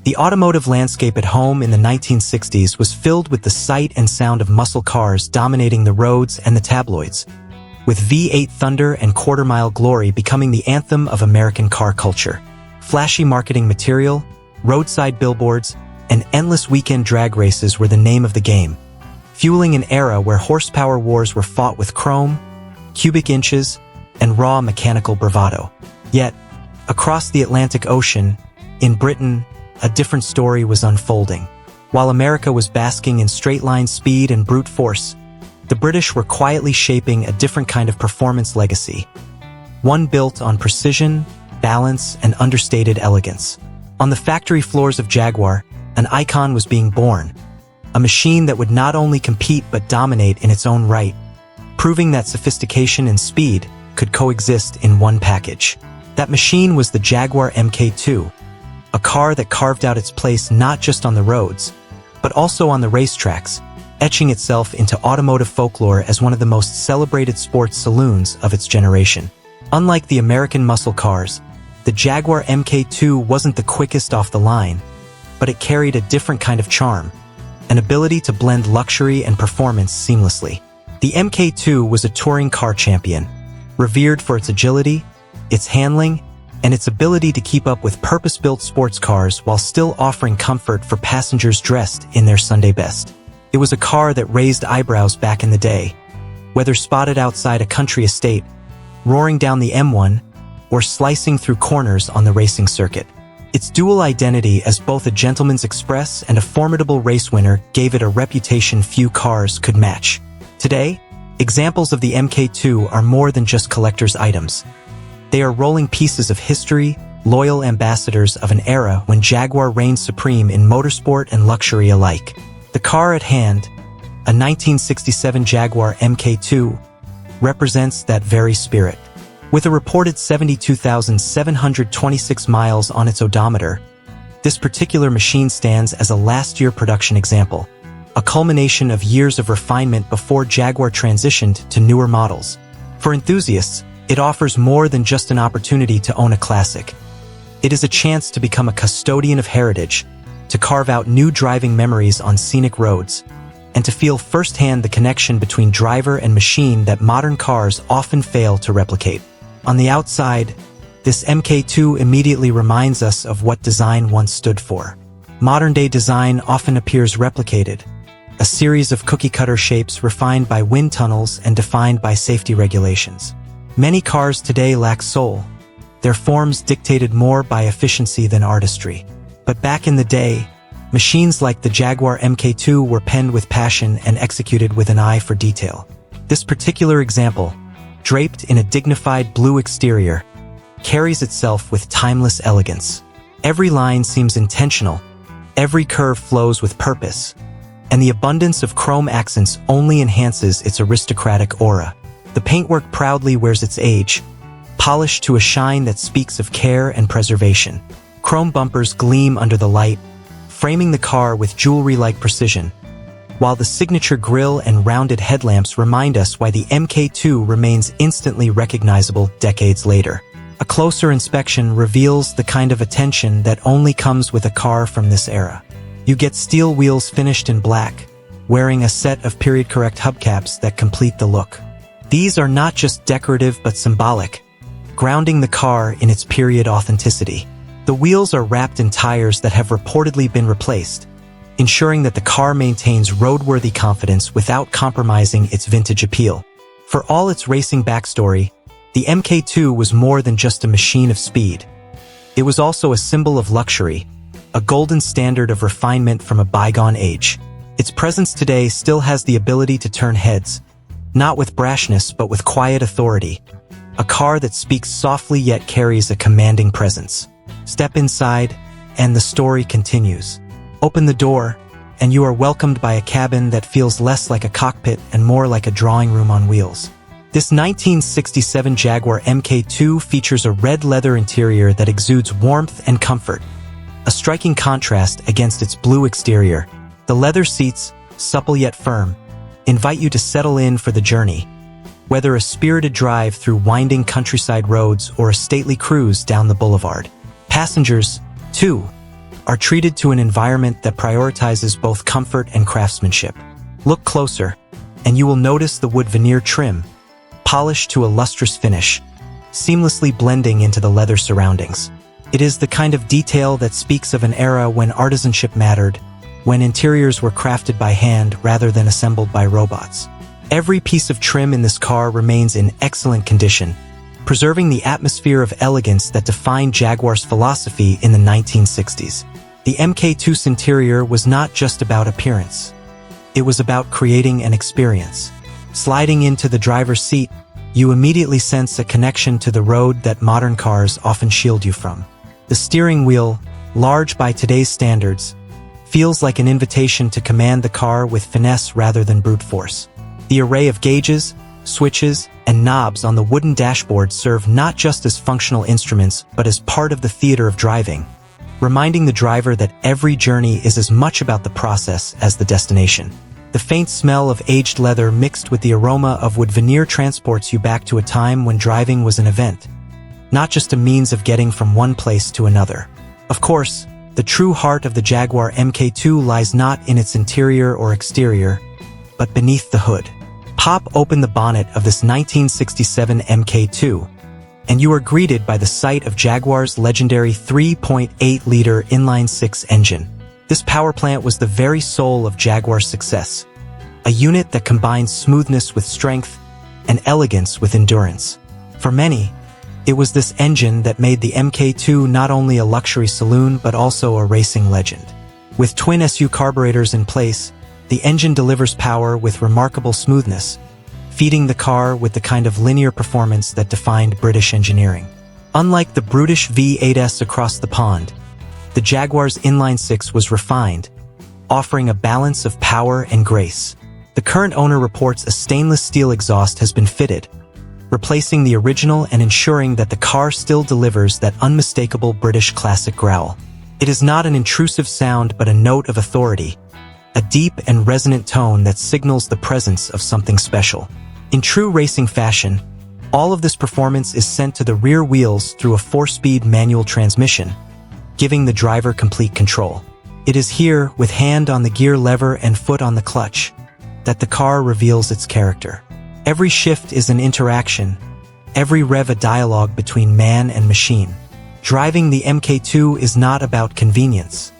The automotive landscape at home in the 1960s was filled with the sight and sound of muscle cars dominating the roads and the tabloids, with V8 thunder and quarter-mile glory becoming the anthem of American car culture. Flashy marketing material, roadside billboards, and endless weekend drag races were the name of the game, fueling an era where horsepower wars were fought with chrome, cubic inches, and raw mechanical bravado. Yet, across the Atlantic Ocean, in Britain, a different story was unfolding. While America was basking in straight-line speed and brute force, the British were quietly shaping a different kind of performance legacy, one built on precision, balance, and understated elegance. On the factory floors of Jaguar, an icon was being born, a machine that would not only compete but dominate in its own right, proving that sophistication and speed could coexist in one package. That machine was the Jaguar Mk II, a car that carved out its place not just on the roads, but also on the racetracks, etching itself into automotive folklore as one of the most celebrated sports saloons of its generation. Unlike the American muscle cars, the Jaguar Mk II wasn't the quickest off the line, but it carried a different kind of charm, an ability to blend luxury and performance seamlessly. The Mk II was a touring car champion, revered for its agility, its handling, and its ability to keep up with purpose-built sports cars while still offering comfort for passengers dressed in their Sunday best. It was a car that raised eyebrows back in the day, whether spotted outside a country estate, roaring down the M1, or slicing through corners on the racing circuit. Its dual identity as both a gentleman's express and a formidable race winner gave it a reputation few cars could match. Today, examples of the Mk II are more than just collector's items. They are rolling pieces of history, loyal ambassadors of an era when Jaguar reigned supreme in motorsport and luxury alike. The car at hand, a 1967 Jaguar Mk II, represents that very spirit. With a reported 72,726 miles on its odometer, this particular machine stands as a last-year production example, a culmination of years of refinement before Jaguar transitioned to newer models. For enthusiasts, it offers more than just an opportunity to own a classic. It is a chance to become a custodian of heritage, to carve out new driving memories on scenic roads, and to feel firsthand the connection between driver and machine that modern cars often fail to replicate. On the outside, this Mk II immediately reminds us of what design once stood for. Modern-day design often appears replicated, a series of cookie-cutter shapes refined by wind tunnels and defined by safety regulations. Many cars today lack soul, their forms dictated more by efficiency than artistry. But back in the day, machines like the Jaguar Mk II were penned with passion and executed with an eye for detail. This particular example, draped in a dignified blue exterior, carries itself with timeless elegance. Every line seems intentional, every curve flows with purpose, and the abundance of chrome accents only enhances its aristocratic aura. The paintwork proudly wears its age, polished to a shine that speaks of care and preservation. Chrome bumpers gleam under the light, framing the car with jewelry-like precision, while the signature grille and rounded headlamps remind us why the Mk II remains instantly recognizable decades later. A closer inspection reveals the kind of attention that only comes with a car from this era. You get steel wheels finished in black, wearing a set of period-correct hubcaps that complete the look. These are not just decorative but symbolic, grounding the car in its period authenticity. The wheels are wrapped in tires that have reportedly been replaced, ensuring that the car maintains roadworthy confidence without compromising its vintage appeal. For all its racing backstory, the Mk II was more than just a machine of speed. It was also a symbol of luxury, a golden standard of refinement from a bygone age. Its presence today still has the ability to turn heads, not with brashness but with quiet authority, a car that speaks softly yet carries a commanding presence. Step inside, and the story continues. Open the door, and you are welcomed by a cabin that feels less like a cockpit and more like a drawing room on wheels. This 1967 Jaguar Mk II features a red leather interior that exudes warmth and comfort, a striking contrast against its blue exterior. The leather seats, supple yet firm, invite you to settle in for the journey, whether a spirited drive through winding countryside roads or a stately cruise down the boulevard. Passengers, too, are treated to an environment that prioritizes both comfort and craftsmanship. Look closer, and you will notice the wood veneer trim, polished to a lustrous finish, seamlessly blending into the leather surroundings. It is the kind of detail that speaks of an era when artisanship mattered, when interiors were crafted by hand rather than assembled by robots. Every piece of trim in this car remains in excellent condition, preserving the atmosphere of elegance that defined Jaguar's philosophy in the 1960s. The Mk2's interior was not just about appearance. It was about creating an experience. Sliding into the driver's seat, you immediately sense a connection to the road that modern cars often shield you from. The steering wheel, large by today's standards, feels like an invitation to command the car with finesse rather than brute force. The array of gauges, switches, and knobs on the wooden dashboard serve not just as functional instruments but as part of the theater of driving, reminding the driver that every journey is as much about the process as the destination. The faint smell of aged leather mixed with the aroma of wood veneer transports you back to a time when driving was an event, not just a means of getting from one place to another. Of course, the true heart of the Jaguar Mk2 lies not in its interior or exterior, but beneath the hood. Pop open the bonnet of this 1967 Mk2, and you are greeted by the sight of Jaguar's legendary 3.8-liter inline-six engine. This power plant was the very soul of Jaguar's success, a unit that combines smoothness with strength and elegance with endurance. For many, it was this engine that made the Mk2 not only a luxury saloon but also a racing legend. With twin SU carburetors in place, the engine delivers power with remarkable smoothness, feeding the car with the kind of linear performance that defined British engineering. Unlike the brutish V8s across the pond, the Jaguar's inline-six was refined, offering a balance of power and grace. The current owner reports a stainless steel exhaust has been fitted, replacing the original and ensuring that the car still delivers that unmistakable British classic growl. It is not an intrusive sound but a note of authority, a deep and resonant tone that signals the presence of something special. In true racing fashion, all of this performance is sent to the rear wheels through a 4-speed manual transmission, giving the driver complete control. It is here, with hand on the gear lever and foot on the clutch, that the car reveals its character. Every shift is an interaction, every rev a dialogue between man and machine. Driving the Mk2 is not about convenience.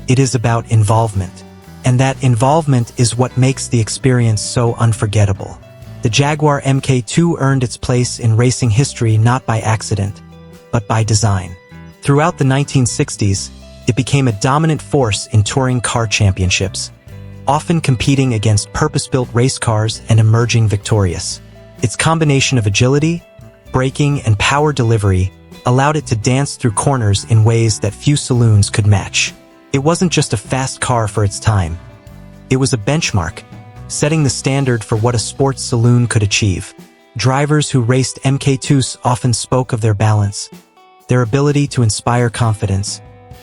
It is about involvement. And that involvement is what makes the experience so unforgettable. The Jaguar Mk2 earned its place in racing history not by accident, but by design. Throughout the 1960s, it became a dominant force in touring car championships, often competing against purpose-built race cars and emerging victorious. Its combination of agility, braking, and power delivery allowed it to dance through corners in ways that few saloons could match. It wasn't just a fast car for its time. It was a benchmark, setting the standard for what a sports saloon could achieve. Drivers who raced Mk2s often spoke of their balance, their ability to inspire confidence,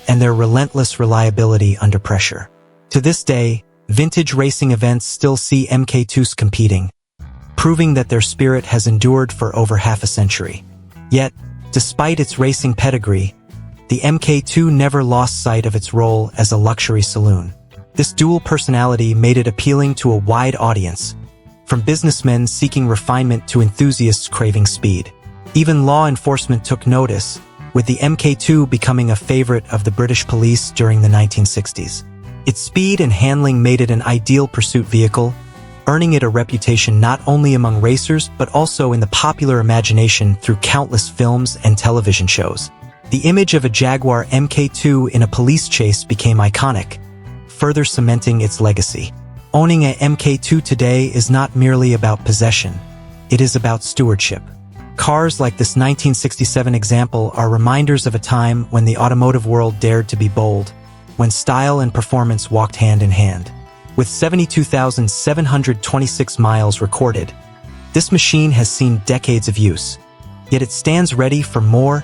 and their relentless reliability under pressure. To this day, vintage racing events still see Mk2s competing, proving that their spirit has endured for over half a century. Yet, despite its racing pedigree, the Mk2 never lost sight of its role as a luxury saloon. This dual personality made it appealing to a wide audience, from businessmen seeking refinement to enthusiasts craving speed. Even law enforcement took notice, with the Mk2 becoming a favorite of the British police during the 1960s. Its speed and handling made it an ideal pursuit vehicle, earning it a reputation not only among racers but also in the popular imagination through countless films and television shows. The image of a Jaguar Mk2 in a police chase became iconic, further cementing its legacy. Owning a Mk2 today is not merely about possession, it is about stewardship. Cars like this 1967 example are reminders of a time when the automotive world dared to be bold, when style and performance walked hand in hand. With 72,726 miles recorded, this machine has seen decades of use, yet it stands ready for more,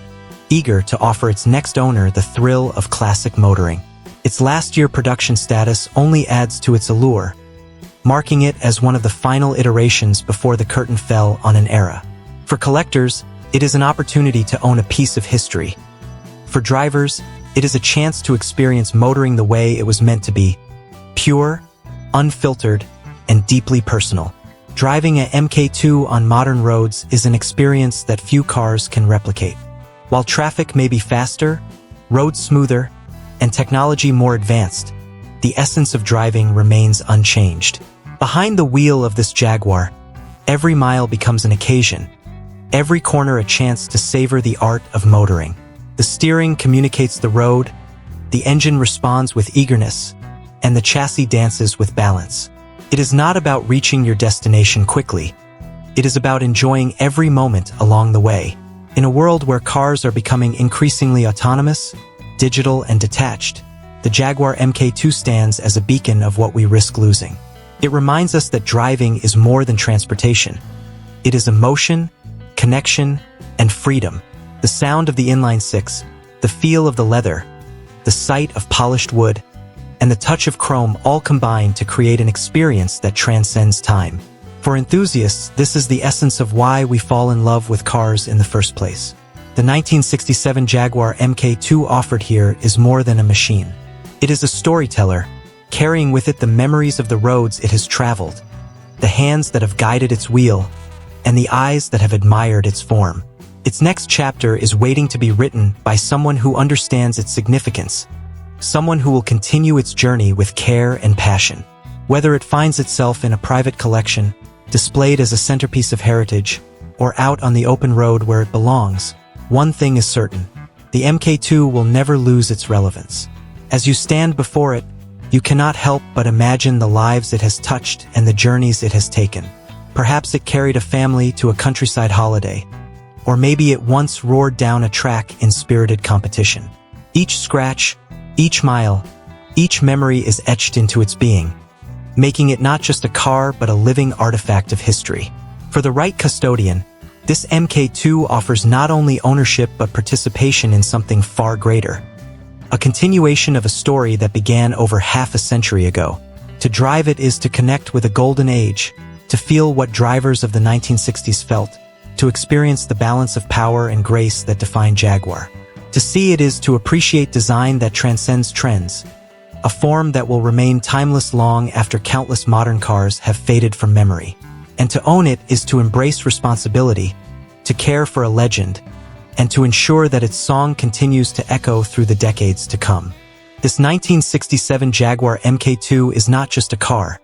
eager to offer its next owner the thrill of classic motoring. Its last-year production status only adds to its allure, marking it as one of the final iterations before the curtain fell on an era. For collectors, it is an opportunity to own a piece of history. For drivers, It is a chance to experience motoring the way it was meant to be, pure, unfiltered, and deeply personal. Driving a Mk2 on modern roads is an experience that few cars can replicate. While traffic may be faster, roads smoother, and technology more advanced, the essence of driving remains unchanged. Behind the wheel of this Jaguar, every mile becomes an occasion, every corner a chance to savor the art of motoring. The steering communicates the road, the engine responds with eagerness, and the chassis dances with balance. It is not about reaching your destination quickly. It is about enjoying every moment along the way. In a world where cars are becoming increasingly autonomous, digital, and detached, the Jaguar Mk2 stands as a beacon of what we risk losing. It reminds us that driving is more than transportation. It is emotion, connection, and freedom. The sound of the inline-six, the feel of the leather, the sight of polished wood, and the touch of chrome all combine to create an experience that transcends time. For enthusiasts, this is the essence of why we fall in love with cars in the first place. The 1967 Jaguar Mk2 offered here is more than a machine. It is a storyteller, carrying with it the memories of the roads it has traveled, the hands that have guided its wheel, and the eyes that have admired its form. Its next chapter is waiting to be written by someone who understands its significance, someone who will continue its journey with care and passion. Whether it finds itself in a private collection, displayed as a centerpiece of heritage, or out on the open road where it belongs, one thing is certain: the Mk2 will never lose its relevance. As you stand before it, you cannot help but imagine the lives it has touched and the journeys it has taken. Perhaps it carried a family to a countryside holiday, or maybe it once roared down a track in spirited competition. Each scratch, each mile, each memory is etched into its being, making it not just a car but a living artifact of history. For the right custodian, this Mk2 offers not only ownership but participation in something far greater. A continuation of a story that began over half a century ago. To drive it is to connect with a golden age, to feel what drivers of the 1960s felt, to experience the balance of power and grace that defined Jaguar. To see it is to appreciate design that transcends trends, a form that will remain timeless long after countless modern cars have faded from memory. And to own it is to embrace responsibility, to care for a legend, and to ensure that its song continues to echo through the decades to come. This 1967 Jaguar Mk2 is not just a car.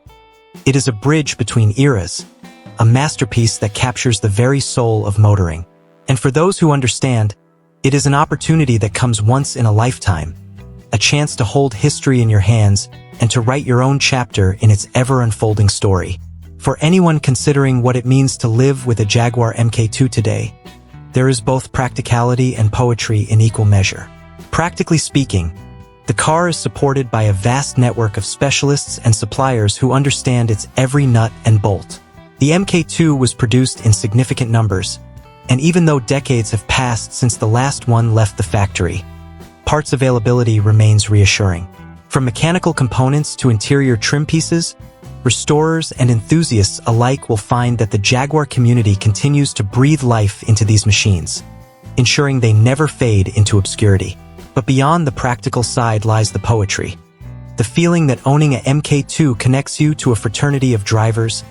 It is a bridge between eras, a masterpiece that captures the very soul of motoring. And for those who understand, it is an opportunity that comes once in a lifetime, a chance to hold history in your hands and to write your own chapter in its ever-unfolding story. For anyone considering what it means to live with a Jaguar Mk2 today, there is both practicality and poetry in equal measure. Practically speaking, the car is supported by a vast network of specialists and suppliers who understand its every nut and bolt. The Mk2 was produced in significant numbers, and even though decades have passed since the last one left the factory, parts availability remains reassuring. From mechanical components to interior trim pieces, restorers and enthusiasts alike will find that the Jaguar community continues to breathe life into these machines, ensuring they never fade into obscurity. But beyond the practical side lies the poetry. The feeling that owning a Mk2 connects you to a fraternity of drivers,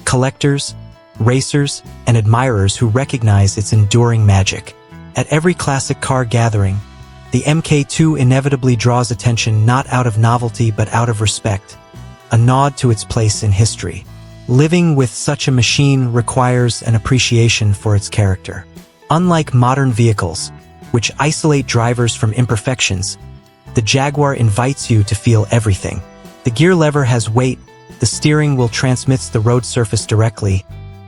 collectors, racers, and admirers who recognize its enduring magic. At every classic car gathering, the Mk2 inevitably draws attention not out of novelty but out of respect, a nod to its place in history. Living with such a machine requires an appreciation for its character. Unlike modern vehicles, which isolate drivers from imperfections, the Jaguar invites you to feel everything. The gear lever has weight, the steering wheel transmits the road surface directly,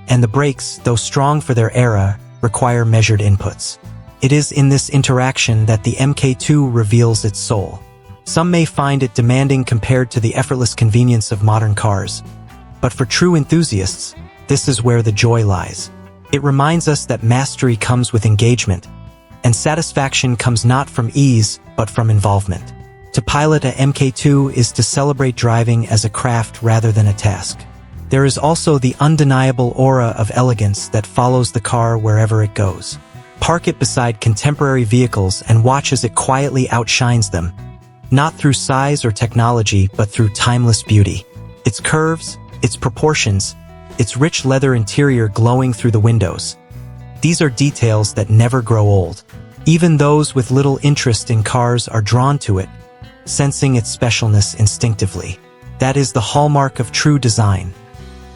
and the brakes, though strong for their era, require measured inputs. It is in this interaction that the Mk2 reveals its soul. Some may find it demanding compared to the effortless convenience of modern cars, but for true enthusiasts, this is where the joy lies. It reminds us that mastery comes with engagement, and satisfaction comes not from ease, but from involvement. To pilot a Mk2 is to celebrate driving as a craft rather than a task. There is also the undeniable aura of elegance that follows the car wherever it goes. park it beside contemporary vehicles and watch as it quietly outshines them. Not through size or technology, but through timeless beauty. Its curves, its proportions, its rich leather interior glowing through the windows. These are details that never grow old. Even those with little interest in cars are drawn to it, sensing its specialness instinctively. That is the hallmark of true design.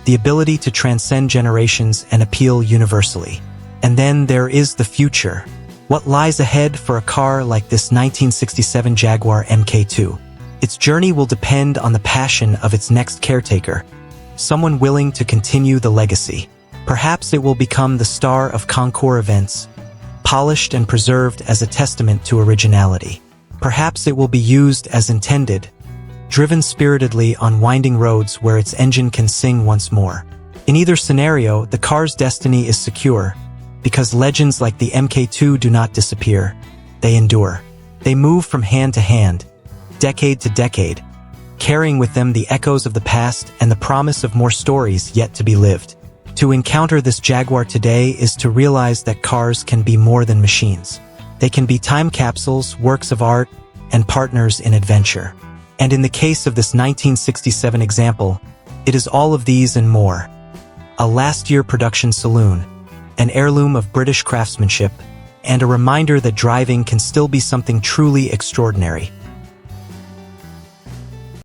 The ability to transcend generations and appeal universally. And then there is the future. What lies ahead for a car like this 1967 Jaguar Mk II? Its journey will depend on the passion of its next caretaker, someone willing to continue the legacy. Perhaps it will become the star of concours events, polished and preserved as a testament to originality. Perhaps it will be used as intended, driven spiritedly on winding roads where its engine can sing once more. In either scenario, the car's destiny is secure, because legends like the Mk II do not disappear, they endure. They move from hand to hand, decade to decade, carrying with them the echoes of the past and the promise of more stories yet to be lived. To encounter this Jaguar today is to realize that cars can be more than machines. They can be time capsules, works of art, and partners in adventure. And in the case of this 1967 example, it is all of these and more. A last-year production Saloon, an heirloom of British craftsmanship, and a reminder that driving can still be something truly extraordinary.